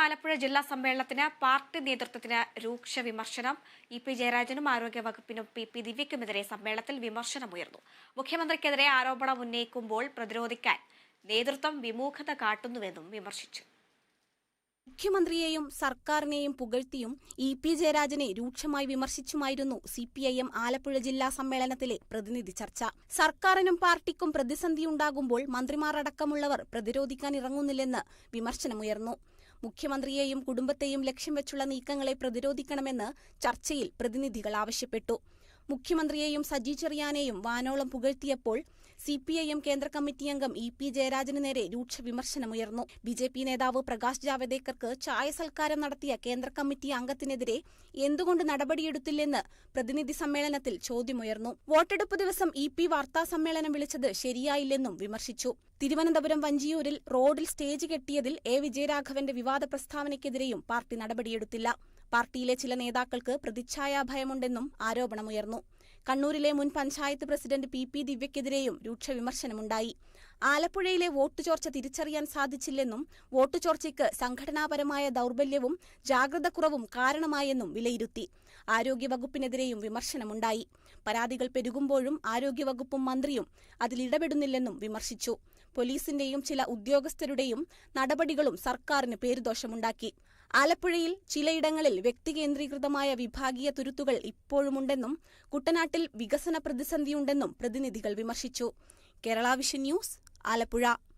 ആലപ്പുഴ ജില്ലാ സമ്മേളനത്തിന് പാർട്ടി നേതൃത്വത്തിന് രൂക്ഷ വിമർശനം. ഇ.പി. ജയരാജനും ആരോഗ്യവകുപ്പിനും പി ദിവ്യയ്ക്കുമെതിരെ സമ്മേളനത്തിൽ വിമർശനമുയർന്നു. മുഖ്യമന്ത്രിക്കെതിരെ ആരോപണം ഉന്നയിക്കുമ്പോൾ പ്രതിരോധിക്കാൻ നേതൃത്വം വിമുഖത കാട്ടുന്നുവെന്നും വിമർശിച്ചു. മുഖ്യമന്ത്രിയെയും സർക്കാരിനെയും പുകഴ്ത്തിയും ഇ.പി. ജയരാജനെ രൂക്ഷമായി വിമർശിച്ചുമായിരുന്നു CPIM ആലപ്പുഴ ജില്ലാ സമ്മേളനത്തിലെ പ്രതിനിധി ചർച്ച. സർക്കാരിനും പാർട്ടിക്കും പ്രതിസന്ധിയുണ്ടാകുമ്പോൾ മന്ത്രിമാർ അടക്കമുള്ളവർ പ്രതിരോധിക്കാൻ ഇറങ്ങുന്നില്ലെന്ന് വിമർശനമുയർന്നു. മുഖ്യമന്ത്രിയെയും കുടുംബത്തെയും ലക്ഷ്യം വെച്ചുള്ള നീക്കങ്ങളെ പ്രതിരോധിക്കണമെന്ന് ചർച്ചയിൽ പ്രതിനിധികൾ ആവശ്യപ്പെട്ടു. മുഖ്യമന്ത്രിയെയും സജി ചെറിയാനെയും വാനോളം പുകഴ്ത്തിയപ്പോൾ CPIM കേന്ദ്ര കമ്മിറ്റി അംഗം ഇ.പി. ജയരാജന് നേരെ രൂക്ഷ വിമർശനമുയർന്നു. BJP നേതാവ് പ്രകാശ് ജാവദേക്കർക്ക് ചായ സൽക്കാരം നടത്തിയ കേന്ദ്ര കമ്മിറ്റി അംഗത്തിനെതിരെ എന്തുകൊണ്ട് നടപടിയെടുത്തില്ലെന്ന് പ്രതിനിധി സമ്മേളനത്തിൽ ചോദ്യമുയർന്നു. വോട്ടെടുപ്പ് ദിവസം ഇ.പി. വാർത്താസമ്മേളനം വിളിച്ചത് ശരിയായില്ലെന്നും വിമർശിച്ചു. തിരുവനന്തപുരം വഞ്ചിയൂരിൽ റോഡിൽ സ്റ്റേജ് കെട്ടിയതിൽ വിജയരാഘവന്റെ വിവാദ പ്രസ്താവനയ്ക്കെതിരെയും പാർട്ടി നടപടിയെടുത്തില്ല. പാർട്ടിയിലെ ചില നേതാക്കൾക്ക് പ്രതിച്ഛായാഭയമുണ്ടെന്നും ആരോപണമുയർന്നു. കണ്ണൂരിലെ മുൻ പഞ്ചായത്ത് പ്രസിഡന്റ് പി ദിവ്യയ്ക്കെതിരെയും രൂക്ഷ വിമർശനമുണ്ടായി. ആലപ്പുഴയിലെ വോട്ട് ചോർച്ച തിരിച്ചറിയാൻ സാധിച്ചില്ലെന്നും വോട്ട് ചോർച്ചയ്ക്ക് സംഘടനാപരമായ ദൗർബല്യവും ജാഗ്രതക്കുറവും കാരണമായെന്നും വിലയിരുത്തി. ആരോഗ്യവകുപ്പിനെതിരെയും വിമർശനമുണ്ടായി. പരാതികൾ പെരുകുമ്പോഴും ആരോഗ്യവകുപ്പും മന്ത്രിയും അതിലിടപെടുന്നില്ലെന്നും വിമർശിച്ചു. പോലീസിന്റെയും ചില ഉദ്യോഗസ്ഥരുടെയും നടപടികളും സർക്കാരിന് പേരുദോഷമുണ്ടാക്കി. ആലപ്പുഴയിൽ ചിലയിടങ്ങളിൽ വ്യക്തികേന്ദ്രീകൃതമായ വിഭാഗീയ തുരുത്തുകൾ ഇപ്പോഴുമുണ്ടെന്നും കുട്ടനാട്ടിൽ വികസന പ്രതിസന്ധിയുണ്ടെന്നും പ്രതിനിധികൾ വിമർശിച്ചു. Kerala vision news, Alappuzha.